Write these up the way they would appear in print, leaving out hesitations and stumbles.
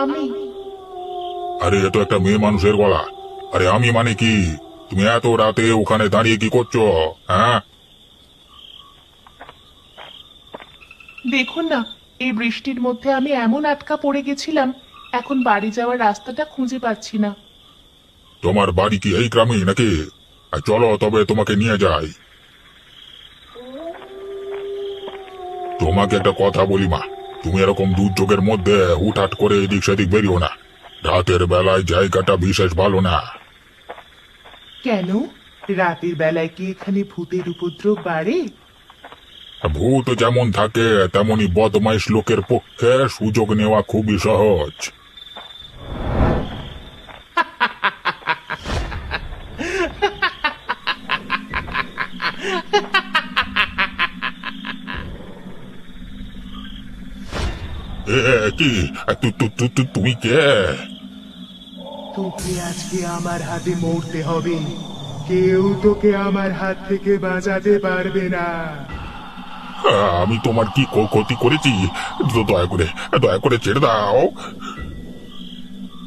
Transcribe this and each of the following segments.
আমি? আরে এ তো একটা মেয়ে মানুষের গলা। আরে আমি মানে কি? তুমি এত রাতে ওখানে দাঁড়িয়ে কি করছো? হ্যাঁ? দেখুন না, এই বৃষ্টির মধ্যে আমি এমন আটকা পড়ে গেছিলাম, এখন বাড়ি যাওয়ার রাস্তাটা খুঁজে পাচ্ছি না। তোমার বাড়ি কি এই গ্রামে নাকি? চলো তবে তোমাকে নিয়ে যাই। তোমাকে একটা কথা বলি মা, তুমি এরকম দুর্যোগের মধ্যে হুটহাট করে এদিক সেদিক বেরিও না। রাতের বেলায় জায়গাটা বিশেষ ভালো না। কেন? রাতের বেলায় কি এখানে ভূতের উপদ্রব বাড়ে? ভূত যেমন থাকে তেমনি বদমাইশ লোকের পক্ষে সুযোগ নেওয়া খুবই সহজ। কি? তুমি কে? তোকে আজকে আমার হাতে মরতে হবে। কেউ তোকে আমার হাত থেকে বাঁচাতে পারবে না। আমি তোমার কি ক্ষতি করেছি? দয়া করে ছেড়ে দাও।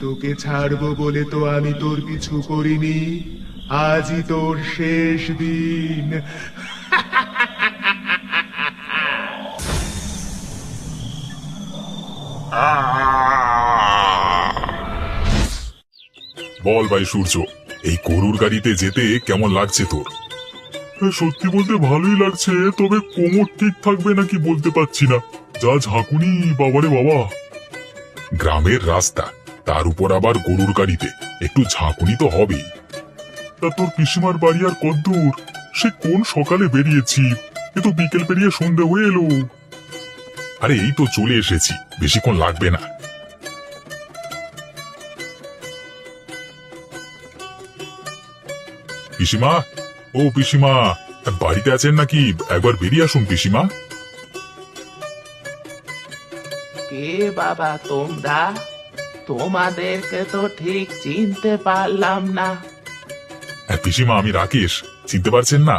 তোকে ছাড়বো বলে তো আমি তোর পিছু করিনি। আজই তোর শেষ দিন। বল ভাই সূর্য, এই গরুর গাড়িতে যেতে কেমন লাগছে তোর? সত্যি বলতে ভালোই লাগছে, তবে কোমর ঠিক থাকবে নাকি বলতে পারছি না। যা ঝাঁকুনি বাবারে বাবা। গ্রামের রাস্তা, তার উপর আবার গরুর গাড়িতে একটু ঝাঁকুনি তো হবেই। তা তোর পিসিমার বাড়ি আর কদ্দূর? সে কোন সকালে বেরিয়েছি, এ তো বিকেল পেরিয়ে সন্ধে হয়ে এলো। আরে এই তো চলে এসেছি, বেশিক্ষণ লাগবে না। পিসিমা, ও পিসিমা, বাড়িতে আছেন নাকি? একবার বেরিয়ে আসুন পিসিমা। কে বাবা তোমরা? তোমাদেরকে তো ঠিক চিনতে পারলাম না। পিসিমা, আমি রাকেশ, চিনতে পারছেন না?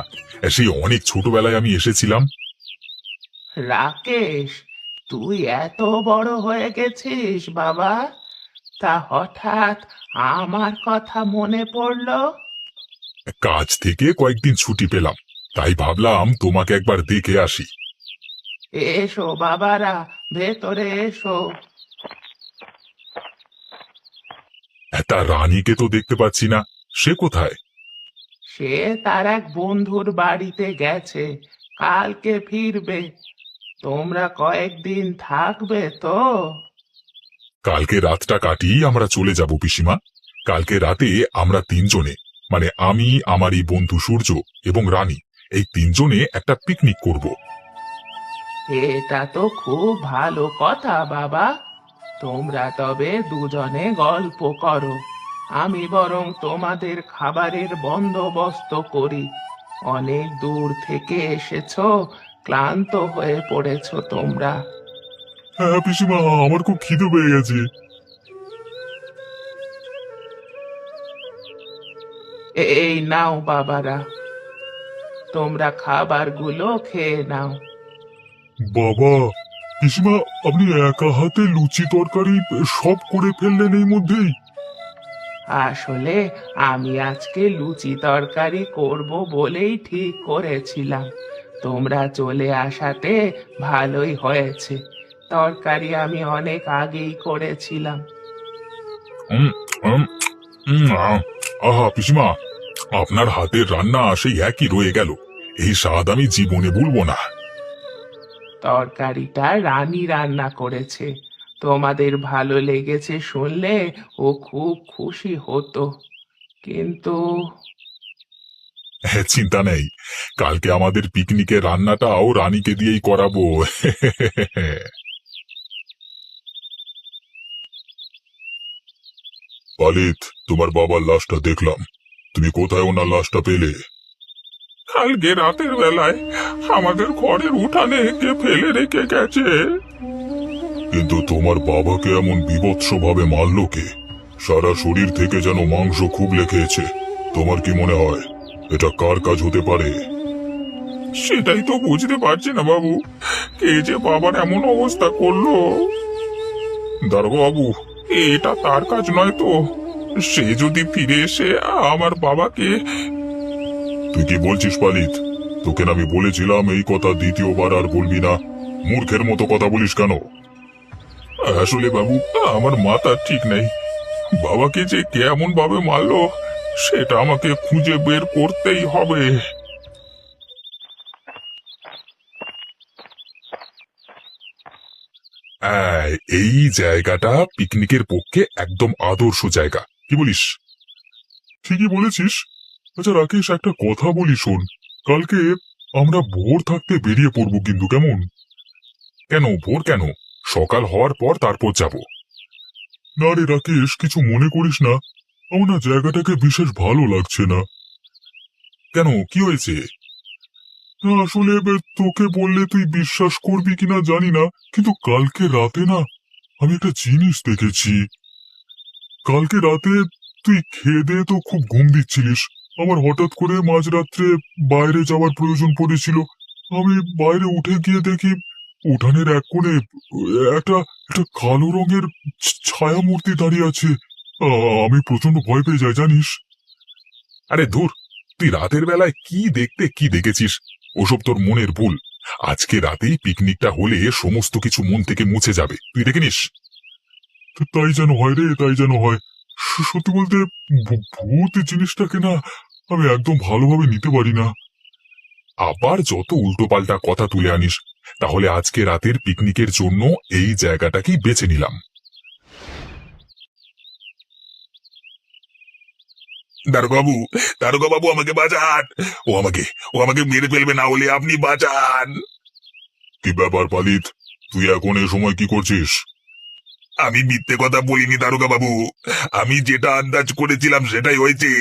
সেই অনেক ছোটবেলায় আমি এসেছিলাম। রাকেশ, তুই এত বড় হয়ে গেছিস বাবা? তা হঠাৎ আমার কথা মনে পড়লো? কাজ থেকে কয়েকদিন ছুটি পেলাম, তাই ভাবলাম তোমাকে একবার দেখে আসি। এসো বাবারা, ভেতরে এসো। তা রানীকে তো দেখতে পাচ্ছি না, সে কোথায়? সে তার এক বন্ধুর বাড়িতে গেছে, কালকে ফিরবে। তোমরা কয়েকদিন থাকবে তো? কালকে রাতটা কাটিয়ে আমরা চলে যাব পিসিমা। কালকে রাতে আমরা তিনজনে, মানে আমি, আমার এই বন্ধু সূর্য এবং রানী, এই তিনজনে একটা পিকনিক করব। এটা তো খুব ভালো কথা বাবা। তোমরা তবে দুজনে গল্প করো, আমি বরং তোমাদের খাবারের বন্দোবস্ত করি। অনেক দূর থেকে এসেছো, ক্লান্ত হয়ে পড়েছো তোমরা। হ্যাঁ পিসিমা, আমার খুব খিদে পেয়ে গেছে। এই নাও বাবারা, তোমরা খাবারগুলো খেয়ে নাও। বাবা, পিসিমা, আপনি একা হাতে লুচি তরকারি সব করে ফেললেন এই মধ্যেই? আসলে আমি আজকে লুচি তরকারি করব বলেই ঠিক করেছিলাম। তোমরা চলে আসাতে ভালোই হয়েছে। তরকারি আমি অনেক আগেই করেছিলাম। উম, উম, আহা পিসিমা, আপনার হাতের রান্না সেই একই রয়ে গেল। এই স্বাদ আমি জীবনে ভুলবো না। তরকারিটা রানী রান্না করেছে, তোমাদের ভালো লেগেছে শুনলে ও খুব খুশি হতো। কিন্তু হ্যাঁ, চিন্তা নেই, কালকে আমাদের পিকনিকের রান্নাটাও রানীকে দিয়েই করাবো। পালিত, তোমার বাবার লাশটা দেখলাম, তুমি কোথায় ওনার লাশটা পেলে? কালকে রাতের বেলায় আমাদের ঘরের উঠানে কে ফেলে রেখে গেছে। কিন্তু তোমার বাবাকে এমন বীভৎস ভাবে মারলো কে? সারা শরীর থেকে যেন মাংস খুবলে খেয়েছে। তোমার কি মনে হয় এটা কার কাজ হতে পারে? সেটাই তো বুঝতে পারছি না বাবু, কে যে বাবার এমন অবস্থা করলো। দারোগা বাবু, এটা তার কাজ নয় তো। সে যদি ফিরে এসে আমার বাবাকে... তুই কি বলছিস পালিত? তোকে না আমি বলেছিলাম এই কথা দ্বিতীয়বার আর বলবি না। মূর্খের মতো কথা বলিস কেন? আসলে বাবু, আমার মাথা ঠিক নেই। বাবাকে যে কেমন ভাবে মারলো সেটা আমাকে খুঁজে বের করতেই হবে। এই জায়গাটা পিকনিকের পক্ষে একদম আদর্শ জায়গা, কি বলিস? ঠিকই বলেছিস। আচ্ছা রাকেশ, একটা কথা বলি শোন। কালকে আমরা ভোর থাকতে বেরিয়ে পড়বো কিন্তু, কেমন? কেন ভোর কেন? সকাল হওয়ার পর তারপর যাব। না রে রাকেশ, কিছু মনে করিস না। আমার না জায়গাটাকে বিশেষ ভালো লাগছে না। কেন, কি হয়েছে? না আসলে তোকে বললে তুই বিশ্বাস করবি কিনা জানি না, কিন্তু কালকে রাতে না আমি একটা জিনিস দেখেছি। কালকে রাতে তুই খেয়ে দিয়ে তো খুব ঘুম দিচ্ছিলিস। আমার হঠাৎ করে মাঝরাত্রে বাইরে যাওয়ার প্রয়োজন পড়েছিল। আমি বাইরে উঠে গিয়ে দেখি উঠানের এক কোণে একটা একটা কালো রঙের ছায়া মূর্তি দাঁড়িয়ে আছে। আমি প্রচন্ড ভয় পেয়ে যাই, জানিস? আরে ধুর, তুই রাতের বেলায় কি দেখতে কি দেখেছিস? ওসব তোর মনের ভুল। আজকে রাতেই পিকনিকটা হলে সমস্ত কিছু মন থেকে মুছে যাবে, তুই দেখে নিস। তাই যেন হয় রে, তাই যেন হয়। সত্যি বলতে ভূত জিনিসটাকে না আমি একদম ভালোভাবে নিতে পারি না। আবার যত উল্টোপাল্টা কথা তুলে আনিস। তাহলে আজকে রাতের পিকনিকের জন্য এই জায়গাটাকেই বেছে নিলাম। দারোগাবু, দারোগাবু আমাকে বাঁচান। ও আমাকে মেরে ফেলবে, না হলে আপনি বাঁচান। কি ব্যাপার পালিত, তুই এখন এ সময় কি করছিস? আমি মিথ্যে কথা বলিনি দারোগা বাবু। আমি যেটা আন্দাজ করেছিলাম সেটাই হয়েছে।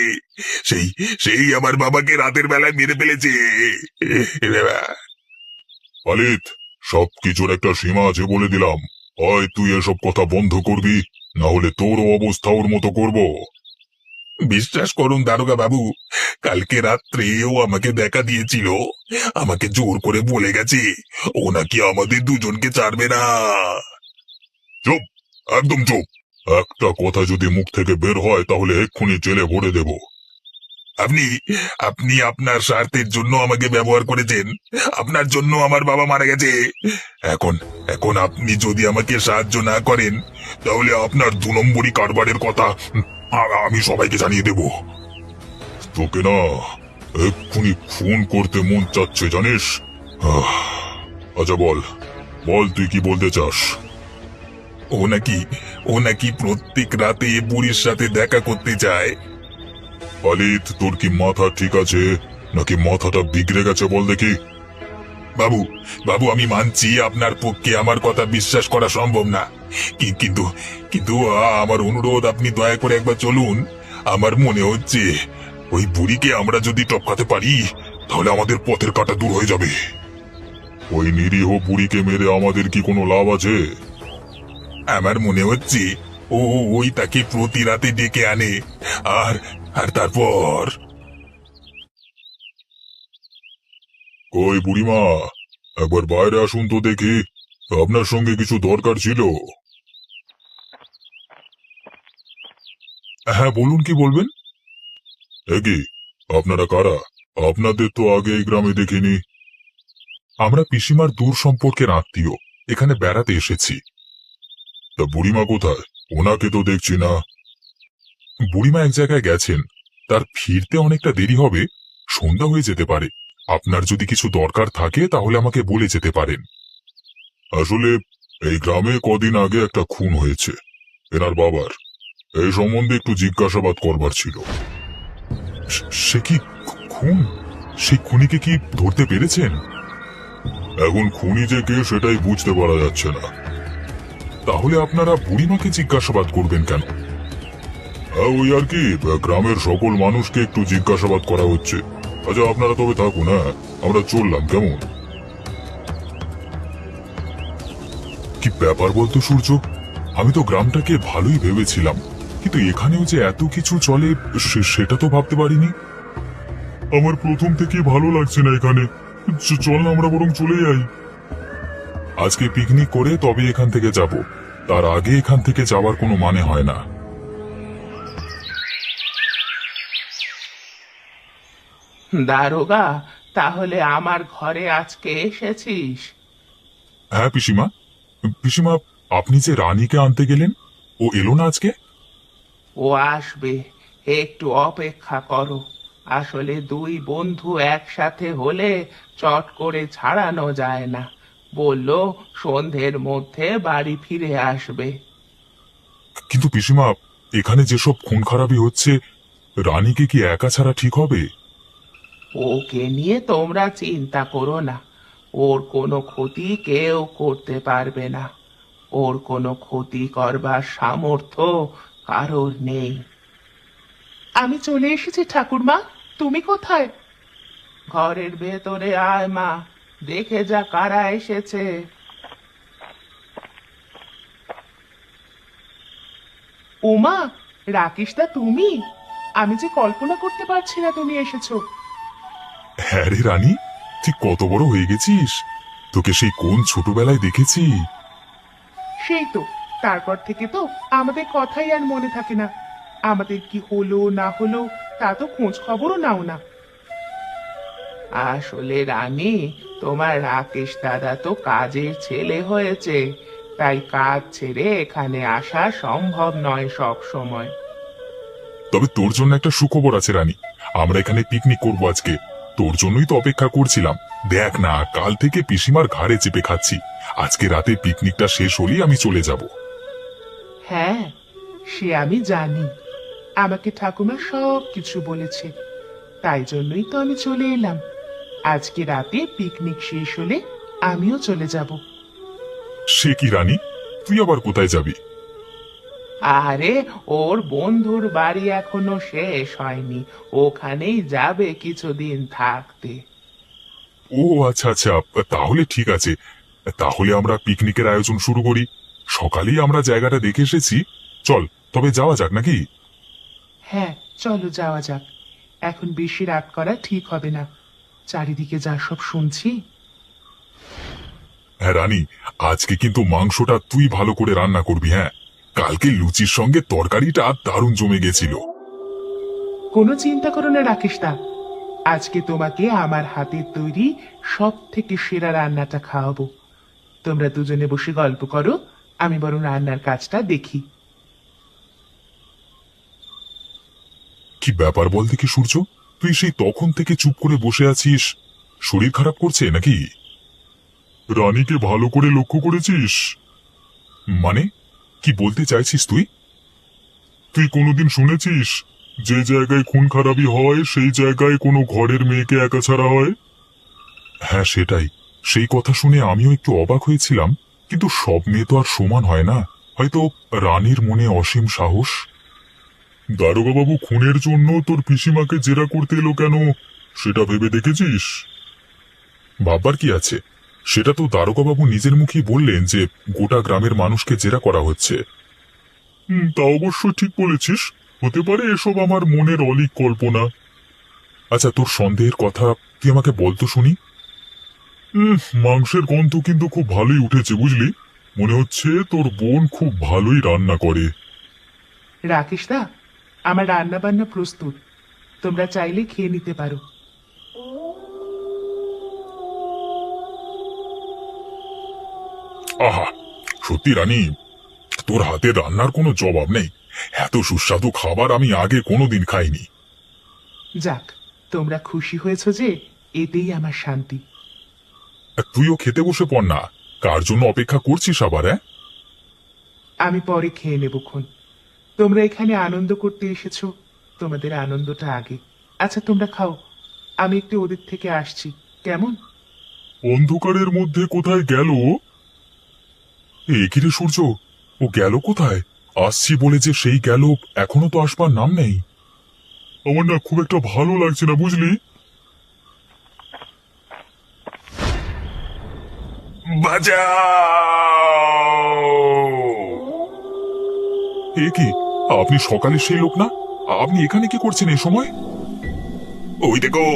সেই সেই আমার বাবাকে রাতের বেলায় মেরে ফেলেছে। পালিত, সবকিছুর একটা সীমা আছে বলে দিলাম। হয় তুই এসব কথা বন্ধ করবি, না হলে তোরও অবস্থা ওর মতো করব। বিশ্বাস করুন দারোগা বাবু, কালকে রাত্রে ও আমাকে দেখা দিয়েছিল। আমাকে জোর করে বলে গেছে ও নাকি আমাদের দুজনকে ছাড়বে না। চুপ, একদম চুপ। একটা কথা যদি মুখ থেকে বের হয় তাহলে এক্ষুনি জেলে ভরে দেব। আপনি আপনি আপনার স্বার্থের জন্য আমাকে ব্যবহার করেছেন। আপনার জন্য আমার বাবা মারা গেছে। এখন এখন আপনি যদি আমাকে সাহায্য না করেন তাহলে আপনার 2 নম্বরই কারবারের কথা আমি সবাইকে জানিয়ে দেব। তোকে না এক্ষুনি খুন করতে মন চাচ্ছে, জানিস? আচ্ছা বল বল, তুই কি বলতে চাস? ও নাকি প্রত্যেক রাতে বুড়ির সাথে দেখা করতে চায়। পালিত, তোর কি মাথা ঠিক আছে নাকি মাথাটা বিগড়ে গেছে বল দেখি? বাবু বাবু আমি মানছি আপনার পক্ষে আমার কথা বিশ্বাস করা সম্ভব না, কিন্তু কিন্তু আমার অনুরোধ, আপনি দয়া করে একবার চলুন। আমার মনে হচ্ছে ওই বুড়িকে আমরা যদি টপকাতে পারি তাহলে আমাদের পথের কাঁটা দূর হয়ে যাবে। ওই নিরীহ বুড়িকে মেরে আমাদের কি কোনো লাভ আছে? আমার মনে হচ্ছে ওই তাকে প্রতি রাতে ডেকে আনে, আর আর তারপর... ওই বুড়িমা, একবার বাইরে আসুন তো দেখি, আপনার সঙ্গে কিছু দরকার ছিল। হ্যাঁ বলুন, কি বলবেন? কি আপনারা কারা? আপনাদের তো আগে এই গ্রামে দেখিনি। আমরা পিসিমার দূর সম্পর্কের আত্মীয়, এখানে বেড়াতে এসেছি। তা বুড়িমা কোথায়? ওনাকে তো দেখছি না। বুড়িমা এক জায়গায় গেছেন, তার ফিরতে অনেকটা দেরি হবে, সন্ধ্যা হয়ে যেতে পারে। আপনার যদি কিছু দরকার থাকে তাহলে আমাকে বলে যেতে পারেন। আসলে এই গ্রামে কদিন আগে একটা খুন হয়েছে এনার বাবার, এই সম্বন্ধে একটু জিজ্ঞাসাবাদ করবার ছিল। সে কি খুন? সেই খুনিকে কি ধরতে পেরেছেন? এখন খুনি যে কে সেটাই বুঝতে পারা যাচ্ছে না। তাহলে আপনারা বুড়িমাকে জিজ্ঞাসাবাদ করবেন কেন? ওই আর কি, গ্রামের সকল মানুষকে একটু জিজ্ঞাসাবাদ করা হচ্ছে। আচ্ছা আপনারা তবে থাকুন, হ্যাঁ আমরা চললাম, কেমন? কি ব্যাপার বলতো সূর্য, আমি তো গ্রামটাকে ভালোই ভেবেছিলাম, কিন্তু এখানেও যে এত কিছু চলে সেটা তো ভাবতে পারিনি। আমার প্রথম থেকে ভালো লাগছে না এখানে। চল না আমরা বরং চলে যাই। আজকে পিকনিক করে তবে এখান থেকে যাব। তার আগে এখান থেকে যাওয়ার কোনো মানে হয় না। দারোগা, তাহলে আমার ঘরে আজকে এসেছিস? হ্যাঁ পিসিমা। পিসিমা, আপনি যে রানীকে আনতে গেলেন, ও এলো না আজকে? ও আসবে, একটু অপেক্ষা করো। আসলে দুই বন্ধু একসাথে হলে চট করে ছাড়ানো যায় না। বলল সন্ধ্যের মধ্যে বাড়ি ফিরে আসবে। কিন্তু পিসিমা, এখানে যেসব খুন খারাপি হচ্ছে, রানীকে কি একা ছাড়া ঠিক হবে? ওকে নিয়ে তোমরা চিন্তা করো না, ওর কোনো ক্ষতি কেউ করতে পারবে না। ওর কোনো ক্ষতি করবার সামর্থ্য কারোর নেই। আমি চলে এসেছি ঠাকুরমা, তুমি কোথায়? ঘরের ভেতরে আয় মা, দেখে যা কারা এসেছে। ওমা, রাকেশদা তুমি? আমি যে কল্পনা করতে পারছি না তুমি এসেছো। হ্যাঁ রে রানী, ঠিক কত বড় হয়ে গেছিস! তোকে সেই কোন ছোটবেলায় দেখেছি। সেই তো, তারপর থেকে তো আমাদের কথাই আর মনে থাকে না। আমাদের কি হলো না হলো তা তো খোঁজ খবরও নাও না। আসলে রানী, তোমার রাকেশ দাদা তো কাজের ছেলে হয়েছে, তাই কাজ ছেড়ে এখানে আসা সম্ভব নয় সব সময়। তবে তোর জন্য একটা সুখবর আছে রানী, আমরা এখানে পিকনিক করব আজকে। তোর জন্যই তো অপেক্ষা করছিলাম। দেখ না, কাল থেকে পিসিমার ঘাড়ে চেপে খাচ্ছি। আজকে রাতে পিকনিকটা শেষ হলেই আমি চলে যাব। হ্যাঁ, সে আমি জানি। আমাকে ঠাকুমা সব কিছু বলেছে, তাই জন্যই তো আমি চলে এলাম। আজকে রাতে পিকনিক শেষ হলে আমিও চলে যাব। সে কি রানী, তুই আবার কোথায় যাবি? আরে, ওর বন্ধুর বাড়ি এখনো শেষ হয়নি, ওখানেই যাবে কিছুদিন থাকতে। ও আচ্ছা আচ্ছা, তাহলে ঠিক আছে। তাহলে আমরা পিকনিকের আয়োজন শুরু করি। সকালেই আমরা জায়গাটা দেখে এসেছি। চল তবে যাওয়া যাক নাকি? হ্যাঁ, চলো যাওয়া যাক। এখন বেশি রাত করা ঠিক হবে না, চারিদিকে যা সব শুনছি। হ্যাঁ রানী, আজকে কিন্তু মাংসটা তুই ভালো করে রান্না করবি। হ্যাঁ, কালকে লুচির সঙ্গে তরকারিটা দারুণ জমে গেছিল। কোনো চিন্তা করো না রাকেশ দা, আজকে তোমাকে আমার হাতের তৈরি সব থেকে সেরা রান্নাটা খাওয়াবো। তোমরা দুজনে বসে গল্প করো, আমি বরং রান্নার কাজটা দেখি। কি ব্যাপার বল দেখি সূর্য, তুই সেই তখন থেকে চুপ করে বসে আছিস? শরীর খারাপ করছে নাকি? রানীকে ভালো করে লক্ষ্য করেছিস? মানে, কি বলতে চাইছিস তুই? তুই কোনোদিন শুনেছিস যে জায়গায় খুন খারাপি হয় সেই জায়গায় কোনো ঘরের মেয়েকে একা ছাড়া হয়? হ্যাঁ সেটাই, সেই কথা শুনে আমিও একটু অবাক হয়েছিলাম। কিন্তু সব মেয়ে তো আর সমান হয় না। হয়তো রানীর মনে অসীম সাহস। দারোগা বাবু খুনের জন্য তোর পিসিমাকে জেরা করতে এলো কেন, সেটা ভেবে দেখেছিস? ভাববার কি আছে, সেটা তো দারোগা বাবু নিজের মুখেই বললেন যে গোটা গ্রামের মানুষকে জেরা করা হচ্ছে। তা অবশ্য ঠিক বলেছিস। হতে পারে এসব আমার মনের অলীক কল্পনা। আচ্ছা, তোর সন্দেহের কথা তুই আমাকে বলতো শুনি। মাংসের গন্ধ কিন্তু খুব ভালোই উঠেছে বুঝলি। মনে হচ্ছে তোর বোন খুব ভালোই রান্না করে। রাকেশ দা, আমার রান্না বান্না প্রস্তুত, তোমরা চাইলে খেয়ে নিতে পারো। আহা, সত্যি রানী, তোর হাতের রান্নার কোনো জবাব নেই। এত সুস্বাদু খাবার আমি আগে কোনোদিন খাইনি। যাক, তোমরা খুশি হয়েছো যে, এতেই আমার শান্তি। তুইও খেতে বসে পড় না। কার জন্য অপেক্ষা করছিস আবার? হ্যাঁ, আমি পরে খেয়ে নেবক্ষণ। তোমরা এখানে আনন্দ করতে এসেছো, তোমাদের আনন্দটা আগে। আচ্ছা তোমরা খাও, আমি একটু ওদের থেকে আসছি, কেমন? অন্ধকারের মধ্যে কোথায় গেল? এ কি রে সূর্য, ও গেল কোথায়? আসছি বলে যে সেই গেল, এখনো তো আসবার নাম নেই। আমার না খুব একটা ভালো লাগছে না বুঝলি। এ কি, আপনি সকালে সেই লোক না? আপনি এখানে কি করছেন এই সময়? ওই দেখো,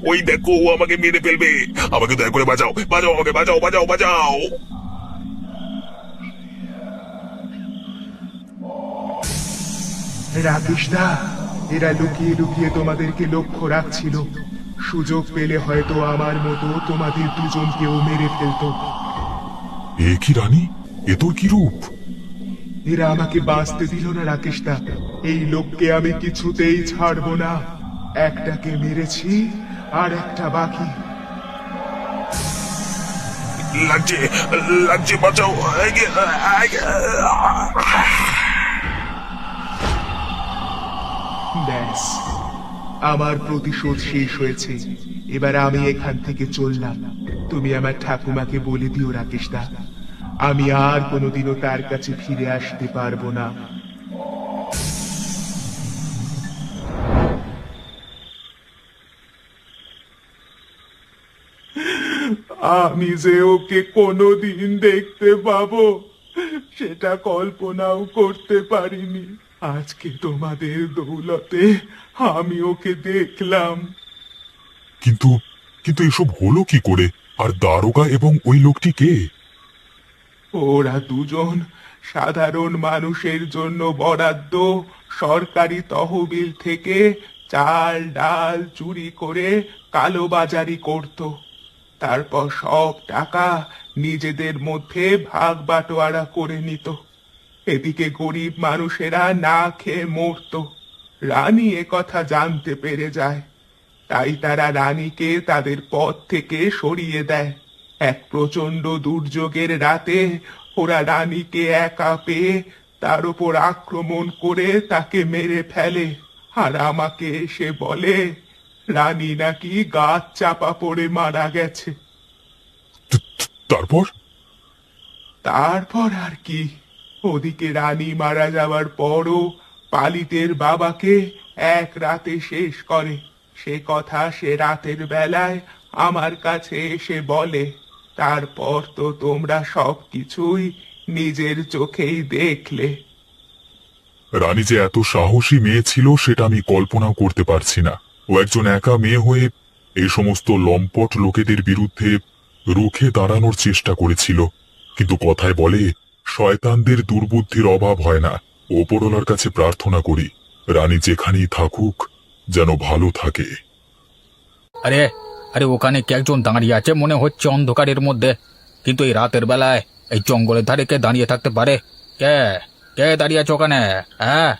ওই দেখো, ও আমাকে মেরে ফেলবে। আমাকে দয়া করে বাঁচাও, বাঁচাও আমাকে, বাঁচাও বাঁচাও বাঁচাও। রাকেশ দা, এরা লুকিয়ে লুকিয়ে তোমাদেরকে লক্ষ্য রাখছিল। সুযোগ পেলে হয়তো আমার মতো তোমাদের দুজনকেও মেরে ফেলতো। এ কি রানী, এ তোর কি রূপ! এরা আমাকে বাঁচতে দিল না রাকেশ দা। এই লোককে আমি কিছুতেই ছাড়বো না। একটাকে মেরেছি, আর একটা বাকি। লাগছে, লাগছে, বাঁচাও! ব্যাস, আমার প্রতিশোধ শেষ হয়েছে। এবার আমি এখান থেকে চললাম। তুমি আমার ঠাকুমাকে বলে দিও রাকেশ দা, আমি আর কোনোদিনও তার কাছে ফিরে আসতে পারবো না। আমি যে ওকে কোনোদিন দেখতে পাবো সেটা কল্পনাও করতে পারিনি। আজকে তোমাদের দৌলতে আমি ওকে দেখলাম। কিন্তু কিন্তু এসব হলো কি করে? আর দারোগা এবং ওই লোকটি কে? ওরা দুজন সাধারণ মানুষের জন্য বরাদ্দ সরকারি তহবিল থেকে চাল ডাল চুরি করে কালোবাজারি করত। তারপর সব টাকা নিজেদের মধ্যে ভাগ বাটোয়ারা করে নিত। এদিকে গরিব মানুষেরা না খেয়ে মরতো। রানী কথা জানতে পেরে যায়, তাই তারা রানীকে তাদের পদ থেকে সরিয়ে দেয়। এক প্রচন্ড দুর্যোগের রাতে ওরা রানীকে একা পেয়ে তার উপর আক্রমণ করে তাকে মেরে ফেলে। আর আমাকে এসে বলে রানী নাকি গাছ চাপা পড়ে মারা গেছে। তারপর? তারপর আর কি, ওদিকে রানী মারা যাওয়ার পরও পালিতের বাবাকে এক রাতে শেষ করে। সে কথা সে রাতের বেলায় আমার কাছে এসে বলে। তারপর তো তোমরা সবকিছুই নিজের চোখেই দেখলে। রানী যে এত সাহসী মেয়ে ছিল সেটা আমি কল্পনাও করতে পারছি না। ও একজন একা মেয়ে হয়ে এই সমস্ত লম্পট লোকেদের বিরুদ্ধে রুখে দাঁড়ানোর চেষ্টা করেছিল। কিন্তু কথায় বলে, শয়তানদের দুর্বুদ্ধির অভাব হয় না। ওপরওয়ালার কাছে প্রার্থনা করি রানী যেখানেই থাকুক যেন ভালো থাকে। আরে আরে ওখানে কে একজন দাঁড়িয়ে আছে মনে হচ্ছে অন্ধকারের মধ্যে, কিন্তু এই রাতের বেলায় এই জঙ্গলের ধারে কে দাঁড়িয়ে থাকতে পারে? কে কে দাঁড়িয়ে আছে ওখানে? হ্যাঁ,